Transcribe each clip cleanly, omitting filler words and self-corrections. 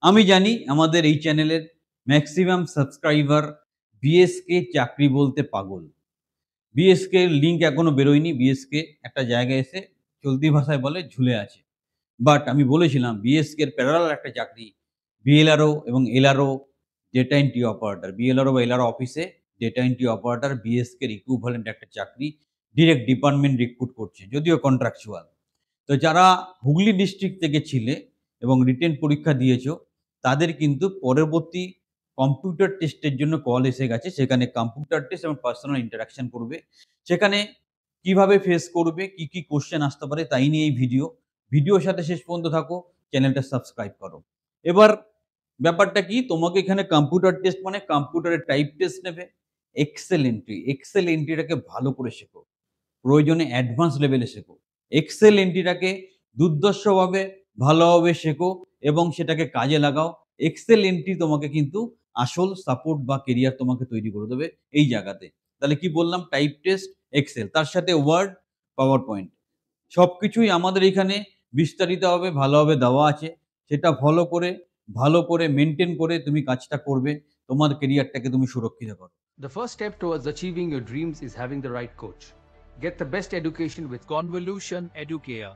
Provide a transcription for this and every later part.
আমি জানি আমাদের এই চ্যানেলের ম্যাক্সিমাম সাবস্ক্রাইবার বিএসকে চাকরি বলতে পাগল। বিএসকে এর লিঙ্ক এখনো বেরোয়নি। বিএসকে একটা জায়গায় এসে চলতি ভাষায় বলে ঝুলে আছে। বাট আমি বলেছিলাম বিএসকে এর প্যারালাল একটা চাকরি বিএলআরও এবং LRO data entry operator. BLRO বা এলআরও অফিসে ডেটা এন্ট্রি অপারেটর বিএসকে এর ইকুইভ্যালেন্ট একটা চাকরি ডিরেক্ট ডিপার্টমেন্ট রিক্রুট করছে। যদিও কন্ট্রাকচুয়াল। তো যারা হুগলি ডিস্ট্রিক্ট থেকে ছিলে এবং রিটেন পরীক্ষা দিয়েছো, তাদের কিন্তু পরবর্তী কম্পিউটার টেস্টের জন্য কল এসে গেছে। সেখানে কম্পিউটার টেস্ট এবং পার্সোনাল ইন্টারেকশন করবে। সেখানে কিভাবে ফেস করবে, কি কোয়েশ্চেন আসতে পারে তাই নিয়ে এই ভিডিও। ভিডিওর সাথে শেষ পর্যন্ত থাকো, চ্যানেলটা সাবস্ক্রাইব করো। এবার ব্যাপারটা কি? তোমাকে এখানে কম্পিউটার টেস্ট মানে কম্পিউটারের টাইপ টেস্ট নেবে। এক্সেল এন্ট্রি, এক্সেল এন্ট্রিটাকে ভালো করে শেখো। প্রয়োজনে অ্যাডভান্স লেভেলে শেখো। এক্সেল এন্ট্রিটাকে দুর্ধর্ষভাবে ভালোভাবে শেখো এবং সেটাকে কাজে লাগাও। এক্সেল এন্ট্রি তোমাকে কিন্তু আসল সাপোর্ট বা কেরিয়ার তোমাকে তৈরি করে দেবে এই জায়গাতে। তাহলে কি বললাম? টাইপ টেস্ট, এক্সেল তার সাথে ওয়ার্ড, পাওয়ার পয়েন্ট সবকিছুই আমাদের এখানে বিস্তারিতভাবে ভালোভাবে দেওয়া আছে। সেটা ফলো করে ভালো করে মেইনটেইন করে তুমি কাজটা করবে। তোমার কেরিয়ারটাকে তুমি সুরক্ষিত করো। The first step towards achieving your dreams is having the right coach. Get the best education with Convolution Educare.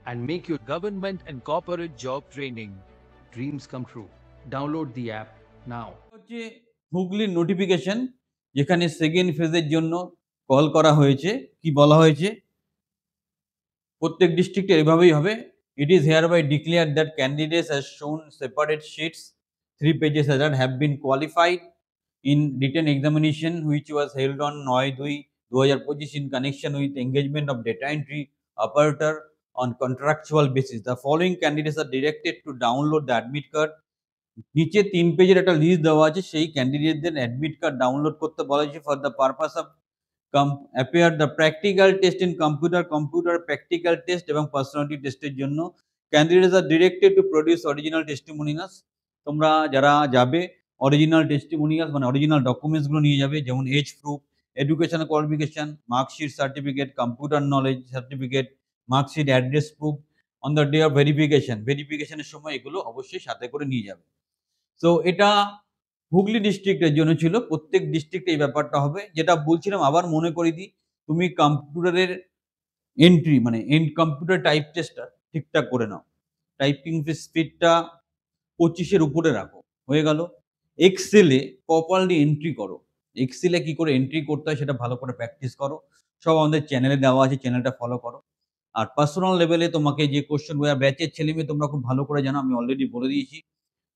and make your government and corporate job training dreams come true. Download the app now. হচ্ছে হুগলির notification, যেখানে second ফেজের জন্য call করা হয়েছে। কি বলা হয়েছে? প্রত্যেক ডিস্ট্রিক্টে এভাবেই হবে। It is hereby declare that candidates has shown separate sheets 3 pages that have been qualified in written examination which was held on 9/2/2025 in connection with engagement of data entry operator on contractual basis. The following candidates are directed to download the admit card. নিচে 3 পেজের একটা list দেওয়া আছে। সেই ক্যান্ডিডেটদের admit card download করতে বলা হয়েছে for the purpose of appear the practical test in computer practical test এবং পার্সোনালিটি টেস্টের জন্য candidates are directed to produce original testimonials. তোমরা যারা যাবে অরিজিনাল টেস্টিমোনিয়ালস মানে অরিজিনাল ডকুমেন্টস গুলো নিয়ে যাবে, যেমন age proof, educational qualification, marksheet certificate, computer knowledge certificate, marksheet, address proof on the day of ভেরিফিকেশনের সময় এগুলো অবশ্যই সাথে করে নিয়ে যাবে। তো এটা হুগলি ডিস্ট্রিক্টের জন্য ছিল। প্রত্যেক ডিস্ট্রিক্টে এই ব্যাপারটা হবে। যেটা বলছিলাম আবার মনে করিয়ে দিই, তুমি কম্পিউটারের এন্ট্রি মানে কম্পিউটার টাইপ টেস্টটা ঠিকঠাক করে নাও। টাইপিং স্পিডটা 25 এর উপরে রাখো। হয়ে গেল। এক্সেলে প্রপারলি এন্ট্রি করো। এক্সেলে কি করে এন্ট্রি করতে হয় সেটা ভালো করে প্র্যাকটিস করো। সব আমাদের চ্যানেলে দেওয়া আছে, চ্যানেলটা ফলো করো। আর পার্সোনাল লেভেলে তোমাকে যে কোয়েশ্চেন ব্যাচের ছেলেমেয়ে তোমরা খুব ভালো করে জানো, আমি অলরেডি বলে দিয়েছি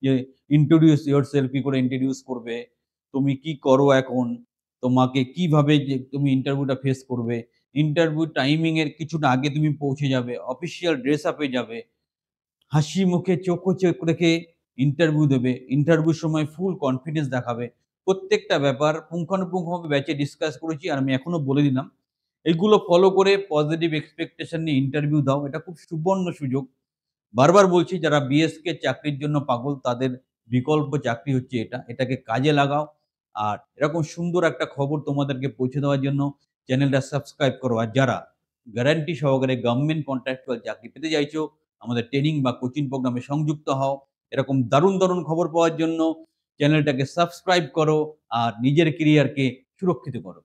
যে ইন্ট্রোডিউস ইয়োরসেলফ কি করে ইন্ট্রোডিউস করবে, তুমি কি করো এখন, তোমাকে কিভাবে যে তুমি ইন্টারভিউটা ফেস করবে, ইন্টারভিউ টাইমিং এর কিছুটা আগে তুমি পৌঁছে যাবে, অফিসিয়াল ড্রেস আপে যাবে, হাসি মুখে চোখ রেখে ইন্টারভিউ দেবে, ইন্টারভিউর সময় ফুল কনফিডেন্স দেখাবে। প্রত্যেকটা ব্যাপার পুঙ্খানুপুঙ্খভাবে ব্যাচে ডিসকাস করেছি আর আমি এখনো বলে দিলাম। এগুলো ফলো করে পজিটিভ এক্সপেকটেশন নিয়ে ইন্টারভিউ দাও। এটা খুব সুবর্ণ সুযোগ। বারবার বলছি, যারা বিএসকে চাকরির জন্য পাগল তাদের বিকল্প চাকরি হচ্ছে এটা। এটাকে কাজে লাগাও। আর এরকম সুন্দর একটা খবর তোমাদেরকে পৌঁছে দেওয়ার জন্য চ্যানেলটা সাবস্ক্রাইব করো। আর যারা গ্যারান্টি সহকারে গভর্নমেন্ট কন্ট্রাকচুয়াল চাকরি পেতে চাইছো, আমাদের ট্রেনিং বা কোচিং প্রোগ্রামে সংযুক্ত হও। এরকম দারুণ খবর পাওয়ার জন্য চ্যানেলটাকে সাবস্ক্রাইব করো আর নিজের কেরিয়ারকে সুরক্ষিত করো।